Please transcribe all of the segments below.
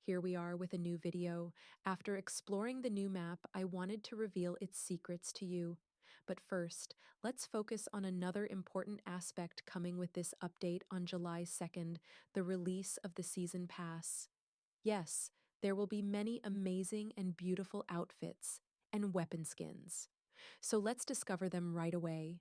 Here we are with a new video. After exploring the new map, I wanted to reveal its secrets to you. But first, let's focus on another important aspect coming with this update on July 2nd, the release of the Season Pass. Yes, there will be many amazing and beautiful outfits and weapon skins. So let's discover them right away.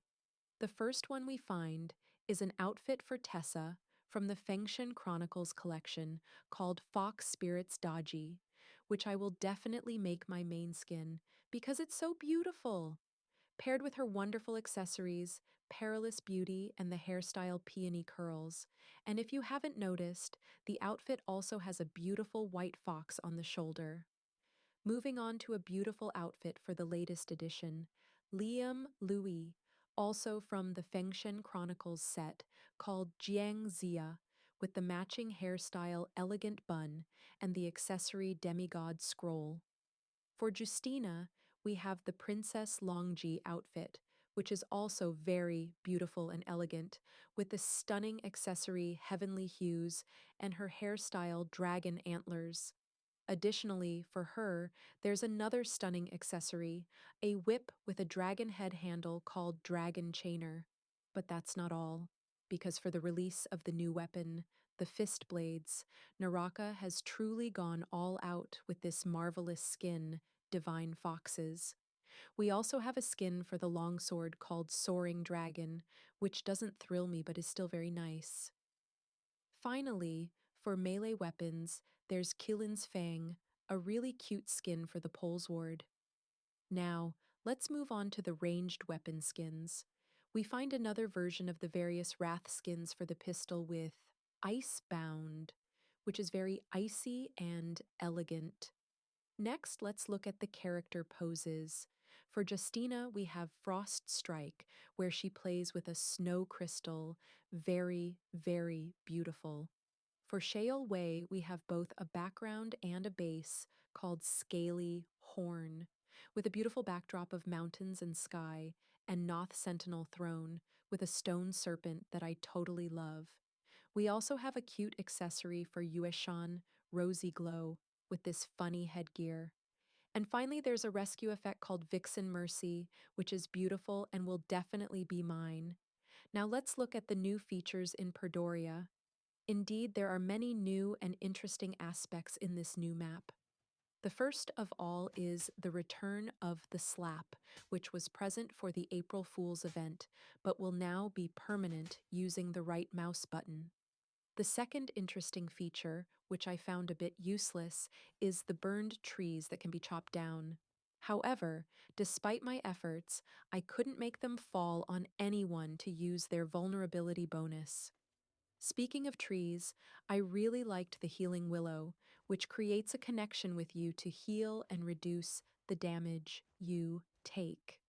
The first one we find is an outfit for Tessa from the Fengshen Chronicles collection called Fox Spirits Dodgy, which I will definitely make my main skin because it's so beautiful. Paired with her wonderful accessories, perilous beauty, and the hairstyle peony curls. And if you haven't noticed, the outfit also has a beautiful white fox on the shoulder. Moving on to a beautiful outfit for the latest edition, Lyam Lui, also from the Fengshen Chronicles set, called Jiang Zia, with the matching hairstyle elegant bun and the accessory demigod scroll. For Justina, we have the Princess Longji outfit, which is also very beautiful and elegant, with the stunning accessory heavenly hues and her hairstyle dragon antlers. Additionally, for her, there's another stunning accessory, a whip with a dragon head handle called Dragon Chainer. But that's not all, because for the release of the new weapon, the Fist Blades, Naraka has truly gone all out with this marvelous skin, Divine Foxes. We also have a skin for the longsword called Soaring Dragon, which doesn't thrill me but is still very nice. Finally, for melee weapons, there's Killin's Fang, a really cute skin for the Polesward. Now, let's move on to the ranged weapon skins. We find another version of the various Wrath skins for the pistol with Icebound, which is very icy and elegant. Next, let's look at the character poses. For Justina, we have Frost Strike, where she plays with a snow crystal, very, very beautiful. For Sheol Wei, we have both a background and a base called Scaly Horn, with a beautiful backdrop of mountains and sky, and Noth Sentinel Throne, with a stone serpent that I totally love. We also have a cute accessory for Yueshan, Rosy Glow, with this funny headgear. And finally, there's a rescue effect called Vixen Mercy, which is beautiful and will definitely be mine. Now let's look at the new features in Perdoria. Indeed, there are many new and interesting aspects in this new map. The first of all is the return of the slap, which was present for the April Fool's event, but will now be permanent using the right mouse button. The second interesting feature, which I found a bit useless, is the burned trees that can be chopped down. However, despite my efforts, I couldn't make them fall on anyone to use their vulnerability bonus. Speaking of trees, I really liked the Healing Willow, which creates a connection with you to heal and reduce the damage you take.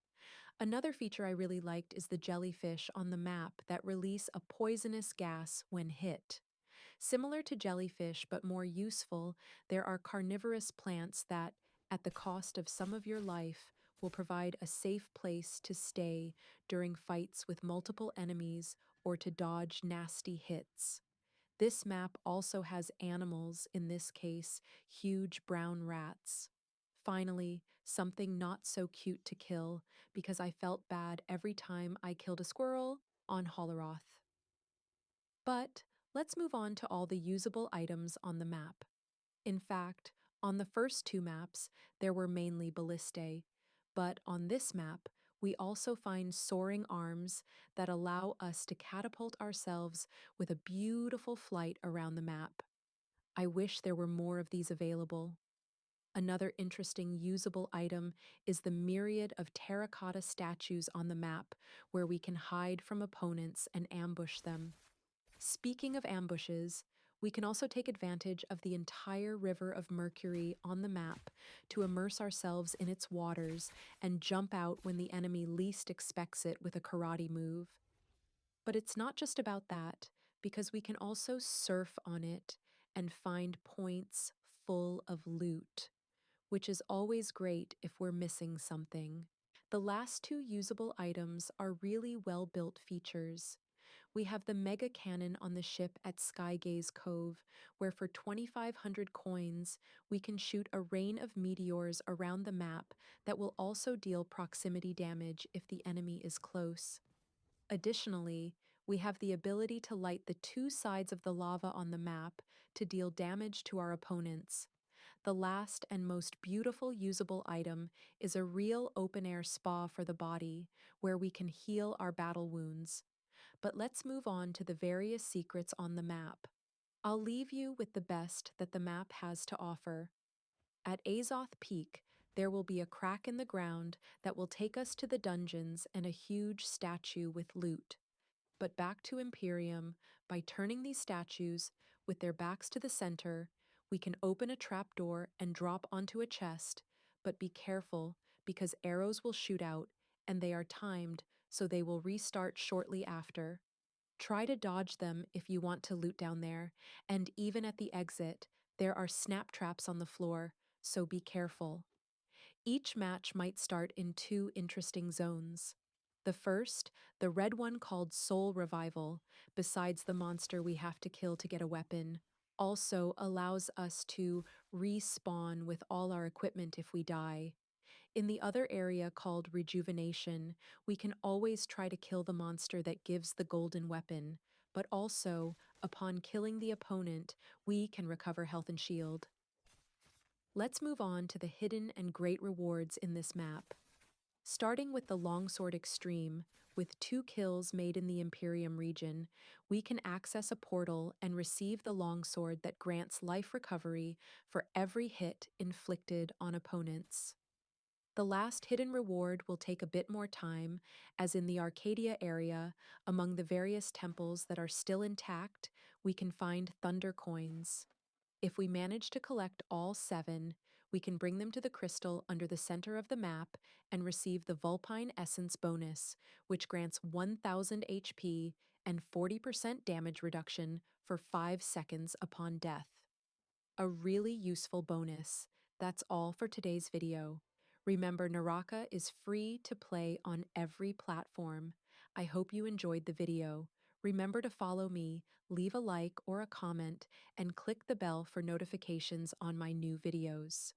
Another feature I really liked is the jellyfish on the map that release a poisonous gas when hit. Similar to jellyfish but more useful, there are carnivorous plants that, at the cost of some of your life, will provide a safe place to stay during fights with multiple enemies or to dodge nasty hits. This map also has animals, in this case, huge brown rats. Finally, something not so cute to kill because I felt bad every time I killed a squirrel on Holleroth. But let's move on to all the usable items on the map. In fact, on the first two maps, there were mainly ballistae, but on this map, we also find soaring arms that allow us to catapult ourselves with a beautiful flight around the map. I wish there were more of these available. Another interesting usable item is the myriad of terracotta statues on the map where we can hide from opponents and ambush them. Speaking of ambushes, we can also take advantage of the entire River of Mercury on the map to immerse ourselves in its waters and jump out when the enemy least expects it with a karate move. But it's not just about that, because we can also surf on it and find points full of loot, which is always great if we're missing something. The last two usable items are really well-built features. we have the mega cannon on the ship at Skygaze Cove, where for 2,500 coins, we can shoot a rain of meteors around the map that will also deal proximity damage if the enemy is close. Additionally, we have the ability to light the two sides of the lava on the map to deal damage to our opponents. The last and most beautiful usable item is a real open-air spa for the body, where we can heal our battle wounds. But let's move on to the various secrets on the map. I'll leave you with the best that the map has to offer. At Azoth Peak, there will be a crack in the ground that will take us to the dungeons and a huge statue with loot. But back to Imperium, by turning these statues with their backs to the center, we can open a trapdoor and drop onto a chest, but be careful because arrows will shoot out and they are timed, so they will restart shortly after. Try to dodge them if you want to loot down there, and even at the exit, there are snap traps on the floor, so be careful. Each match might start in two interesting zones. The first, the red one called Soul Revival, besides the monster we have to kill to get a weapon, also allows us to respawn with all our equipment if we die. In the other area called Rejuvenation, we can always try to kill the monster that gives the golden weapon, but also, upon killing the opponent, we can recover health and shield. Let's move on to the hidden and great rewards in this map. Starting with the Longsword Extreme, with 2 kills made in the Imperium region, we can access a portal and receive the longsword that grants life recovery for every hit inflicted on opponents. The last hidden reward will take a bit more time, as in the Arcadia area, among the various temples that are still intact, we can find Thunder Coins. If we manage to collect all 7, we can bring them to the crystal under the center of the map and receive the Vulpine Essence bonus, which grants 1,000 HP and 40% damage reduction for 5 seconds upon death. A really useful bonus. That's all for today's video. Remember, Naraka is free to play on every platform. I hope you enjoyed the video. Remember to follow me, leave a like or a comment, and click the bell for notifications on my new videos.